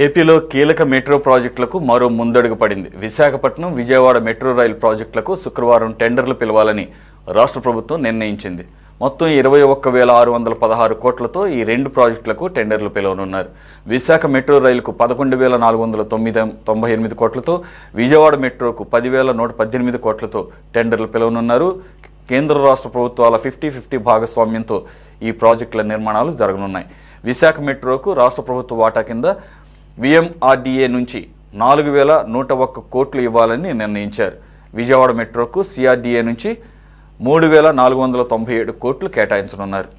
ఏపీలో కీలక మెట్రో ప్రాజెక్టులకు మరో ముందడుగు పడింది. విశాఖపట్నం, విజయవాడ మెట్రో రైలు ప్రాజెక్టులకు శుక్రవారం టెండర్లు పిలవాలని రాష్ట్ర ప్రభుత్వం నిర్ణయించింది. మొత్తం 21,616 కోట్లతో ఈ రెండు ప్రాజెక్టులకు టెండర్లు పిలవనున్నారు. విశాఖ మెట్రో రైలుకు 11,498 కోట్లతో, విజయవాడ మెట్రోకు 10,118 కోట్లతో టెండర్లు పిలవనున్నారు. కేంద్ర రాష్ట్ర ప్రభుత్వాల 50-50 భాగస్వామ్యంతో ఈ ప్రాజెక్టుల నిర్మాణాలు జరగనున్నాయి. విశాఖ మెట్రోకు రాష్ట్ర ప్రభుత్వ వాటా కింద VMRDA నుంచి 4,101 కోట్లు ఇవ్వాలని నిర్ణయించారు. విజయవాడ మెట్రోకు CRDA నుంచి 3,497 కోట్లు కేటాయించనున్నారు.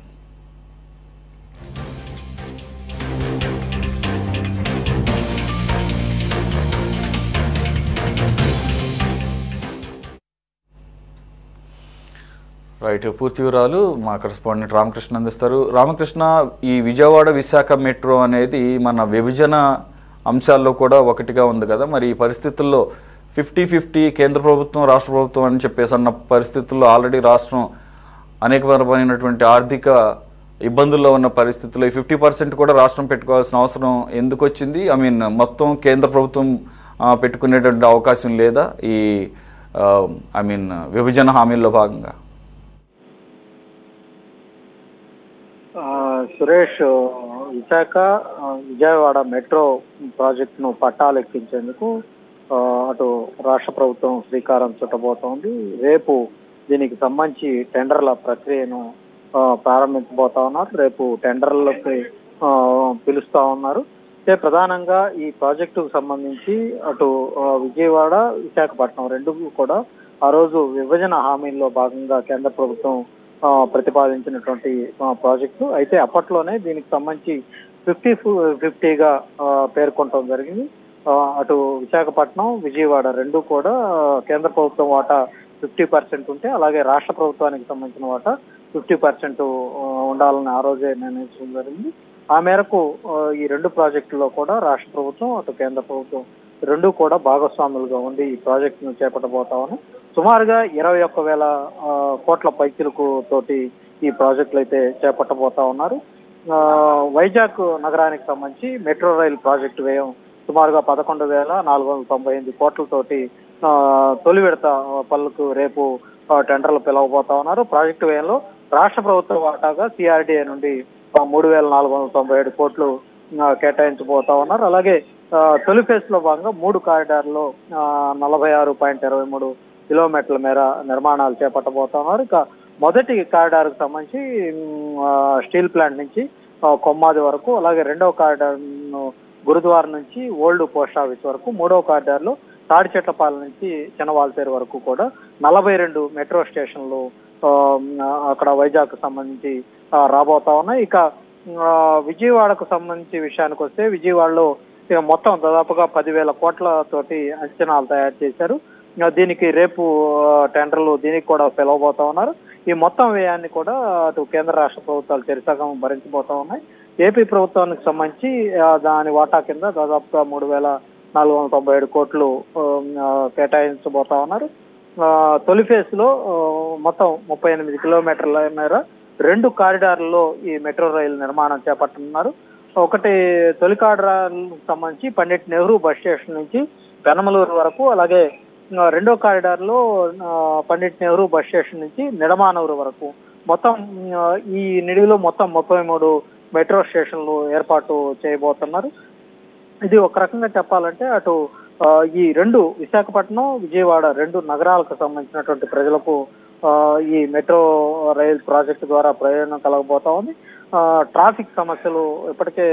రైట్, పూర్తి వివరాలు మా కరెస్పాండెంట్ రామకృష్ణ అందిస్తారు. రామకృష్ణ, ఈ విజయవాడ విశాఖ మెట్రో అనేది మన విభజన అంశాల్లో కూడా ఒకటిగా ఉంది కదా, మరి ఈ పరిస్థితుల్లో 50-50 కేంద్ర ప్రభుత్వం రాష్ట్ర ప్రభుత్వం అని చెప్పేసి అన్న పరిస్థితుల్లో ఆల్రెడీ రాష్ట్రం అనేకమైనటువంటి ఆర్థిక ఇబ్బందుల్లో ఉన్న పరిస్థితుల్లో 50% కూడా రాష్ట్రం పెట్టుకోవాల్సిన అవసరం ఎందుకు వచ్చింది? మొత్తం కేంద్ర ప్రభుత్వం పెట్టుకునేటువంటి అవకాశం లేదా ఈ విభజన హామీల్లో భాగంగా? సురేష్, విశాఖ విజయవాడ మెట్రో ప్రాజెక్టును పట్టాలెక్కించేందుకు అటు రాష్ట్ర ప్రభుత్వం శ్రీకారం చుట్టబోతోంది. రేపు దీనికి సంబంధించి టెండర్ల ప్రక్రియను ప్రారంభించబోతా ఉన్నారు. రేపు టెండర్లకి పిలుస్తా ఉన్నారు. ప్రధానంగా ఈ ప్రాజెక్టుకు సంబంధించి అటు విజయవాడ, విశాఖపట్నం రెండు కూడా ఆ రోజు విభజన హామీల్లో భాగంగా కేంద్ర ప్రభుత్వం ప్రతిపాదించినటువంటి ప్రాజెక్టు. అయితే అప్పట్లోనే దీనికి సంబంధించి 50-50గా పేర్కొనడం జరిగింది. అటు విశాఖపట్నం, విజయవాడ రెండు కూడా కేంద్ర ప్రభుత్వం వాటా 50% ఉంటే, అలాగే రాష్ట్ర ప్రభుత్వానికి సంబంధించిన వాటా 50% ఉండాలని ఆ రోజే నిర్ణయించడం జరిగింది. ఆ మేరకు ఈ రెండు ప్రాజెక్టుల్లో కూడా రాష్ట్ర ప్రభుత్వం, అటు కేంద్ర ప్రభుత్వం రెండు కూడా భాగస్వాములుగా ఉండి ఈ ప్రాజెక్టును చేపట్టబోతామని సుమారుగా 21,000 కోట్ల పైచిలకు తోటి ఈ ప్రాజెక్టులు అయితే చేపట్టబోతా ఉన్నారు. వైజాగ్ నగరానికి సంబంధించి మెట్రో రైల్ ప్రాజెక్టు వ్యయం సుమారుగా 11,498 కోట్లతోటి తొలి విడత పనులకు రేపు టెండర్లు పిలవబోతా ఉన్నారు. ప్రాజెక్టు వ్యయంలో రాష్ట్ర ప్రభుత్వ వాటాగా CRDA నుండి 3,497 కోట్లు కేటాయించబోతా ఉన్నారు. అలాగే తొలి ఫేజ్ లో భాగంగా 3 కారిడార్లో 46.23 కిలోమీటర్ల మేర నిర్మాణాలు చేపట్టబోతా ఉన్నారు. ఇక మొదటి కారిడార్ కు సంబంధించి స్టీల్ ప్లాంట్ నుంచి కొమ్మాది వరకు, అలాగే రెండవ కారిడార్ గురుద్వార నుంచి ఓల్డ్ పోస్ట్ ఆఫీస్ వరకు, మూడవ కారిడార్ లో తాడిచెట్లపాలెం నుంచి చిన్నవాల్తేరు వరకు కూడా 42 మెట్రో స్టేషన్లు అక్కడ వైజాగ్ సంబంధించి రాబోతా ఉన్నాయి. ఇక విజయవాడకు సంబంధించి విషయానికి వస్తే, విజయవాడలో మొత్తం దాదాపుగా 10,000 కోట్ల తోటి అంచనాలు తయారు చేశారు. దీనికి రేపు టెండర్లు దీనికి కూడా పిలవబోతా ఉన్నారు. ఈ మొత్తం వ్యయాన్ని కూడా అటు కేంద్ర రాష్ట్ర ప్రభుత్వాలు చెరిసగం భరించబోతా ఉన్నాయి. ఏపీ ప్రభుత్వానికి సంబంధించి దాని వాటా కింద దాదాపుగా 3,497 కోట్లు కేటాయించబోతా ఉన్నారు. తొలి ఫేజ్ లో మొత్తం 38 కిలోమీటర్ల మేర 2 కారిడార్లలో ఈ మెట్రో రైలు నిర్మాణం చేపట్టనున్నారు. ఒకటి తొలి కారిడార్ సంబంధించి పండిట్ నెహ్రూ బస్ స్టేషన్ నుంచి పెనమలూరు వరకు, అలాగే రెండో కారిడార్ లో పండిట్ నెహ్రూ బస్ స్టేషన్ నుంచి నిడమానూరు వరకు, మొత్తం ఈ నిడిలో మొత్తం 33 మెట్రో స్టేషన్లు ఏర్పాటు చేయబోతున్నారు. ఇది ఒక రకంగా చెప్పాలంటే అటు ఈ రెండు విశాఖపట్నం, విజయవాడ రెండు నగరాలకు సంబంధించినటువంటి ప్రజలకు ఈ మెట్రో రైల్ ప్రాజెక్టు ద్వారా ప్రయోజనం కలగబోతా ఉంది. ట్రాఫిక్ సమస్యలు, ఇప్పటికే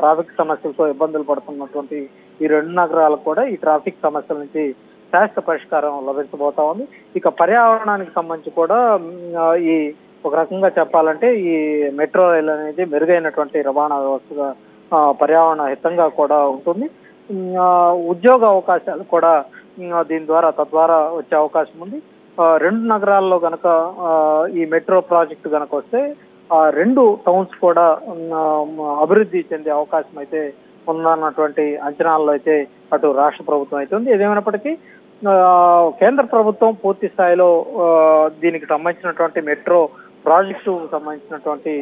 ట్రాఫిక్ సమస్యలతో ఇబ్బందులు పడుతున్నటువంటి ఈ రెండు నగరాలకు కూడా ఈ ట్రాఫిక్ సమస్యల నుంచి శాశ్వత పరిష్కారం లభించబోతా ఉంది. ఇక పర్యావరణానికి సంబంధించి కూడా ఈ ఒక రకంగా చెప్పాలంటే ఈ మెట్రో రైల్ అనేది మెరుగైనటువంటి రవాణా వ్యవస్థగా పర్యావరణ హితంగా కూడా ఉంటుంది. ఉద్యోగ అవకాశాలు కూడా దీని ద్వారా తద్వారా వచ్చే అవకాశం ఉంది. రెండు నగరాల్లో గనక ఈ మెట్రో ప్రాజెక్టు గనక వస్తే రెండు టౌన్స్ కూడా అభివృద్ధి చెందే అవకాశం అయితే ఉందన్నటువంటి అంచనాల్లో అయితే అటు రాష్ట్ర ప్రభుత్వం అయితే ఉంది. ఏదేమైనప్పటికీ కేంద్ర ప్రభుత్వం పూర్తి స్థాయిలో దీనికి సంబంధించినటువంటి మెట్రో ప్రాజెక్టు సంబంధించినటువంటి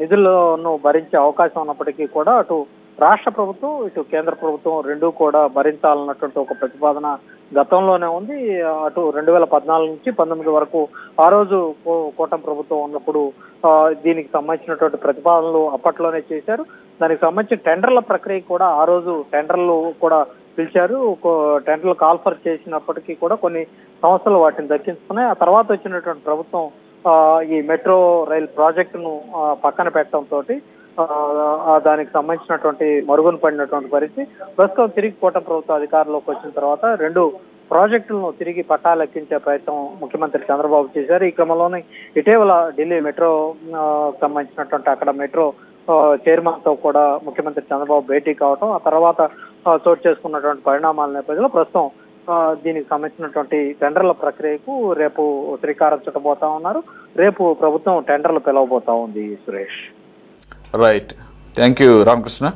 నిధులను భరించే అవకాశం ఉన్నప్పటికీ కూడా అటు రాష్ట్ర ప్రభుత్వం ఇటు కేంద్ర ప్రభుత్వం రెండూ కూడా భరించాలన్నటువంటి ఒక ప్రతిపాదన గతంలోనే ఉంది. అటు 2014 నుంచి 19 వరకు ఆ రోజు కూటమి ప్రభుత్వం ఉన్నప్పుడు దీనికి సంబంధించినటువంటి ప్రతిపాదనలు అప్పట్లోనే చేశారు. దానికి సంబంధించిన టెండర్ల ప్రక్రియ కూడా ఆ రోజు టెండర్లు కూడా పిలిచారు. టెండర్లు కాల్ఫర్ చేసినప్పటికీ కూడా కొన్ని సంస్థలు వాటిని దక్కించుకున్నాయి. ఆ తర్వాత వచ్చినటువంటి ప్రభుత్వం ఈ మెట్రో రైల్ ప్రాజెక్టును పక్కన పెట్టడంతో దానికి సంబంధించినటువంటి మరుగున పడినటువంటి పరిస్థితి. ప్రస్తుతం తిరిగి కూటమి ప్రభుత్వ అధికారంలోకి వచ్చిన తర్వాత 2 ప్రాజెక్టులను తిరిగి పట్టాలెక్కించే ప్రయత్నం ముఖ్యమంత్రి చంద్రబాబు చేశారు. ఈ క్రమంలోనే ఇటీవల ఢిల్లీ మెట్రో సంబంధించినటువంటి అక్కడ మెట్రో చైర్మన్ తో కూడా ముఖ్యమంత్రి చంద్రబాబు భేటీ కావటం, ఆ తర్వాత చోటు చేసుకున్నటువంటి పరిణామాల నేపథ్యంలో ప్రస్తుతం దీనికి సంబంధించినటువంటి టెండర్ల ప్రక్రియకు రేపు శ్రీకారం చుట్టబోతా ఉన్నారు. రేపు ప్రభుత్వం టెండర్లు పిలవబోతా ఉంది. Suresh. Right, thank you Ramakrishna.